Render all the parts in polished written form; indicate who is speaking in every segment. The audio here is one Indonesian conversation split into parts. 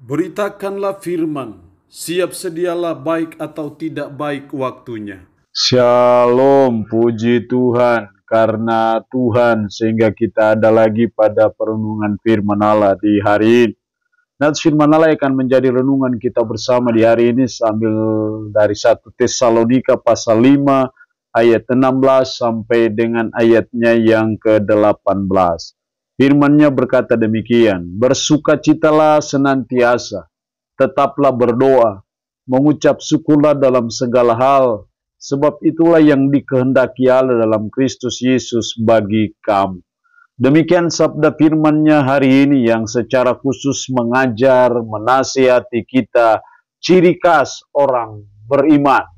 Speaker 1: Beritakanlah firman, siap sedialah baik atau tidak baik waktunya.
Speaker 2: Shalom, puji Tuhan, karena Tuhan sehingga kita ada lagi pada perenungan firman Allah di hari ini. Dan firman Allah akan menjadi renungan kita bersama di hari ini sambil dari 1 Tesalonika pasal 5 ayat 16 sampai dengan ayatnya yang ke-18. Firman-Nya berkata demikian, bersukacitalah senantiasa, tetaplah berdoa, mengucap syukurlah dalam segala hal, sebab itulah yang dikehendaki Allah dalam Kristus Yesus bagi kamu. Demikian sabda firman-Nya hari ini yang secara khusus mengajar, menasihati kita ciri khas orang beriman.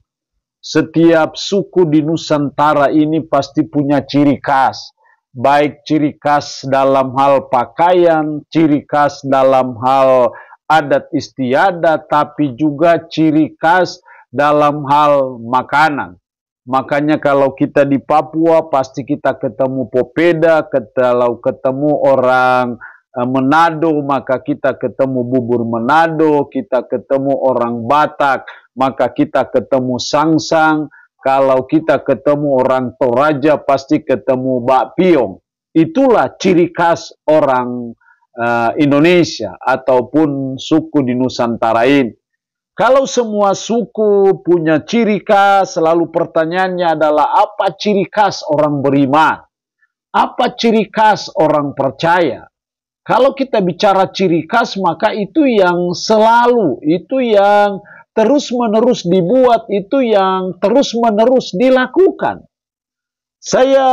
Speaker 2: Setiap suku di Nusantara ini pasti punya ciri khas. Baik ciri khas dalam hal pakaian, ciri khas dalam hal adat istiadat, tapi juga ciri khas dalam hal makanan. Makanya kalau kita di Papua pasti kita ketemu popeda, kalau ketemu orang Manado maka kita ketemu bubur Manado, kita ketemu orang Batak maka kita ketemu sangsang, kalau kita ketemu orang Toraja pasti ketemu bakpiong. Itulah ciri khas orang Indonesia ataupun suku di Nusantara ini. Kalau semua suku punya ciri khas, selalu pertanyaannya adalah apa ciri khas orang beriman? Apa ciri khas orang percaya? Kalau kita bicara ciri khas, maka itu yang selalu, itu yang terus-menerus dibuat, itu yang terus-menerus dilakukan. Saya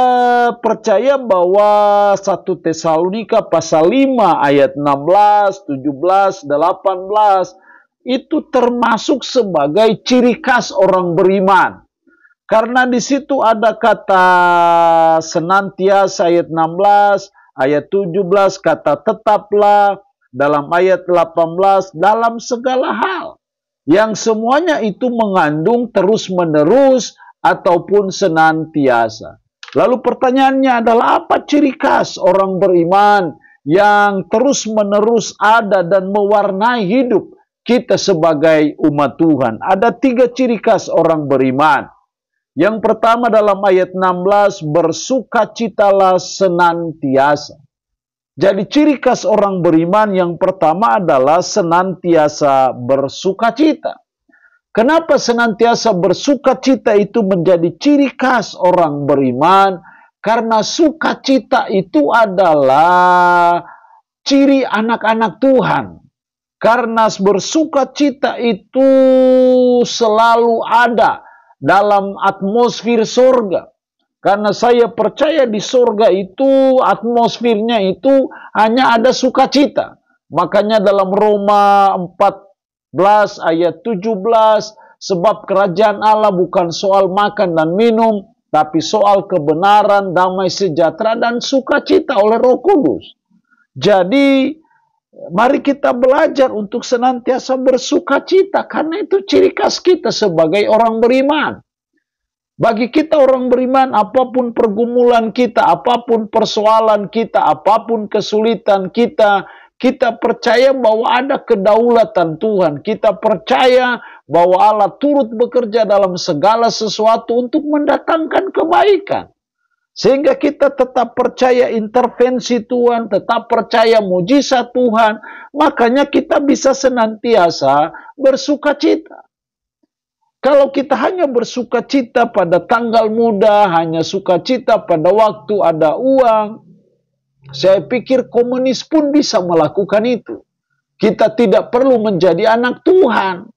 Speaker 2: percaya bahwa 1 Tesalonika pasal 5 ayat 16, 17, 18 itu termasuk sebagai ciri khas orang beriman. Karena di situ ada kata senantiasa ayat 16, ayat 17 kata tetaplah, dalam ayat 18 dalam segala hal. Yang semuanya itu mengandung terus-menerus ataupun senantiasa. Lalu pertanyaannya adalah apa ciri khas orang beriman yang terus-menerus ada dan mewarnai hidup kita sebagai umat Tuhan? Ada 3 ciri khas orang beriman. Yang pertama dalam ayat 16, bersukacitalah senantiasa. Jadi ciri khas orang beriman yang pertama adalah senantiasa bersukacita. Kenapa senantiasa bersukacita itu menjadi ciri khas orang beriman? Karena sukacita itu adalah ciri anak-anak Tuhan. Karena bersukacita itu selalu ada dalam atmosfer surga. Karena saya percaya di surga itu atmosfernya itu hanya ada sukacita. Makanya dalam Roma 14 ayat 17, sebab kerajaan Allah bukan soal makan dan minum, tapi soal kebenaran, damai sejahtera, dan sukacita oleh Roh Kudus. Jadi mari kita belajar untuk senantiasa bersukacita, karena itu ciri khas kita sebagai orang beriman. Bagi kita orang beriman, apapun pergumulan kita, apapun persoalan kita, apapun kesulitan kita, kita percaya bahwa ada kedaulatan Tuhan. Kita percaya bahwa Allah turut bekerja dalam segala sesuatu untuk mendatangkan kebaikan. Sehingga kita tetap percaya intervensi Tuhan, tetap percaya mujizat Tuhan. Makanya kita bisa senantiasa bersukacita. Kalau kita hanya bersukacita pada tanggal muda, hanya sukacita pada waktu ada uang, saya pikir komunis pun bisa melakukan itu. Kita tidak perlu menjadi anak Tuhan.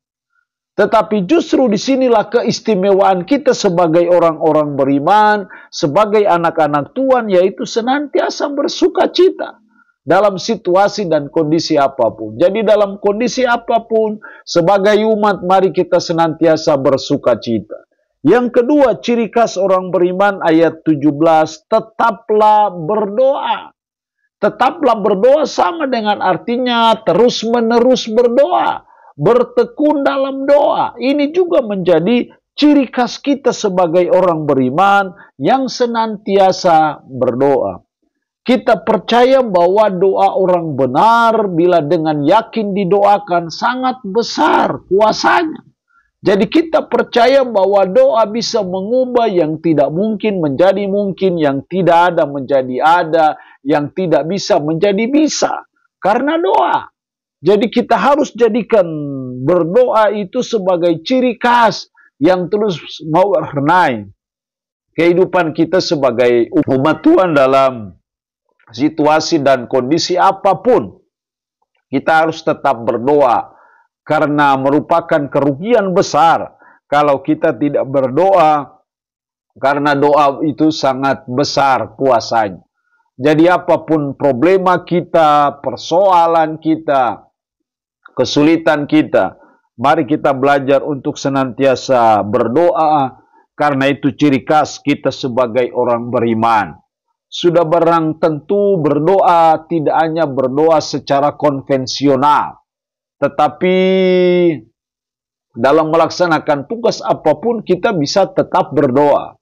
Speaker 2: Tetapi justru disinilah keistimewaan kita sebagai orang-orang beriman, sebagai anak-anak Tuhan, yaitu senantiasa bersukacita dalam situasi dan kondisi apapun. Jadi dalam kondisi apapun, sebagai umat, mari kita senantiasa bersukacita. Yang kedua, ciri khas orang beriman ayat 17, tetaplah berdoa. Tetaplah berdoa sama dengan artinya terus-menerus berdoa, bertekun dalam doa. Ini juga menjadi ciri khas kita sebagai orang beriman yang senantiasa berdoa. Kita percaya bahwa doa orang benar bila dengan yakin didoakan sangat besar kuasanya. Jadi kita percaya bahwa doa bisa mengubah yang tidak mungkin menjadi mungkin, yang tidak ada menjadi ada, yang tidak bisa menjadi bisa. Karena doa. Jadi kita harus jadikan berdoa itu sebagai ciri khas yang terus mewarnai kehidupan kita sebagai umat Tuhan dalam situasi dan kondisi apapun. Kita harus tetap berdoa karena merupakan kerugian besar kalau kita tidak berdoa, karena doa itu sangat besar kuasanya. Jadi apapun problema kita, persoalan kita, kesulitan kita, mari kita belajar untuk senantiasa berdoa karena itu ciri khas kita sebagai orang beriman. Sudah barang tentu berdoa tidak hanya berdoa secara konvensional, tetapi dalam melaksanakan tugas apapun kita bisa tetap berdoa.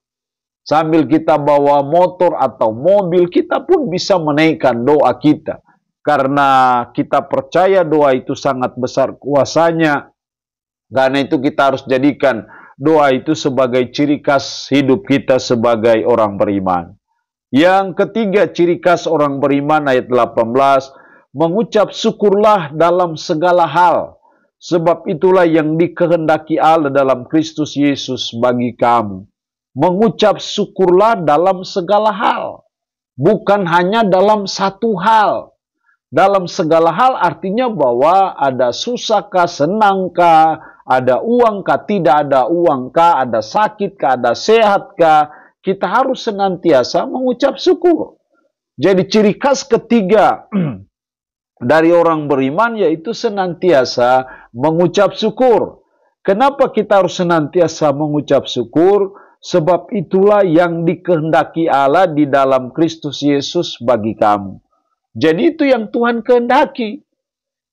Speaker 2: Sambil kita bawa motor atau mobil, kita pun bisa menaikkan doa kita. Karena kita percaya doa itu sangat besar kuasanya. Karena itu kita harus jadikan doa itu sebagai ciri khas hidup kita sebagai orang beriman. Yang ketiga, ciri khas orang beriman ayat 18, mengucap syukurlah dalam segala hal, sebab itulah yang dikehendaki Allah dalam Kristus Yesus bagi kamu. Mengucap syukurlah dalam segala hal, bukan hanya dalam satu hal. Dalam segala hal artinya bahwa ada susahkah, senangkah, ada uangkah, tidak ada uangkah, ada sakitkah, ada sehatkah, kita harus senantiasa mengucap syukur. Jadi ciri khas ketiga dari orang beriman yaitu senantiasa mengucap syukur. Kenapa kita harus senantiasa mengucap syukur? Sebab itulah yang dikehendaki Allah di dalam Kristus Yesus bagi kamu. Jadi itu yang Tuhan kehendaki.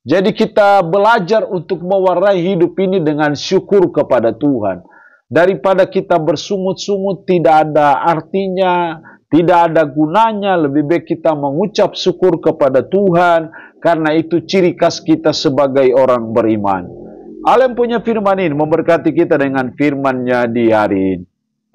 Speaker 2: Jadi kita belajar untuk mewarnai hidup ini dengan syukur kepada Tuhan. Daripada kita bersungut-sungut tidak ada artinya, tidak ada gunanya, lebih baik kita mengucap syukur kepada Tuhan, karena itu ciri khas kita sebagai orang beriman. Allah yang punya firman ini memberkati kita dengan firman-Nya di hari ini.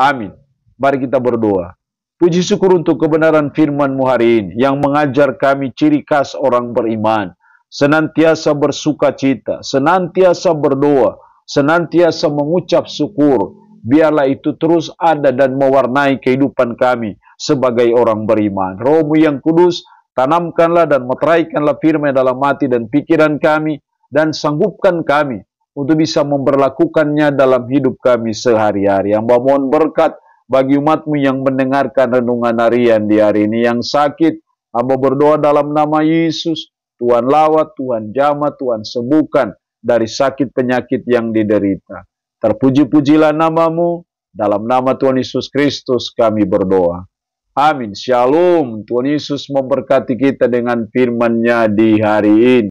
Speaker 2: Amin. Mari kita berdoa. Puji syukur untuk kebenaran firman-Mu hari ini, yang mengajar kami ciri khas orang beriman. Senantiasa bersuka cita, senantiasa berdoa, senantiasa mengucap syukur. Biarlah itu terus ada dan mewarnai kehidupan kami sebagai orang beriman. Roh-Mu yang kudus, tanamkanlah dan meteraikanlah firman dalam hati dan pikiran kami, dan sanggupkan kami untuk bisa memperlakukannya dalam hidup kami sehari-hari. Hamba mohon berkat bagi umat-Mu yang mendengarkan renungan harian di hari ini. Yang sakit, hamba berdoa dalam nama Yesus, Tuhan lawat, Tuhan jamah, Tuhan sembuhkan dari sakit penyakit yang diderita. Terpuji-pujilah nama-Mu, dalam nama Tuhan Yesus Kristus kami berdoa. Amin. Shalom. Tuhan Yesus memberkati kita dengan firman-Nya di hari ini.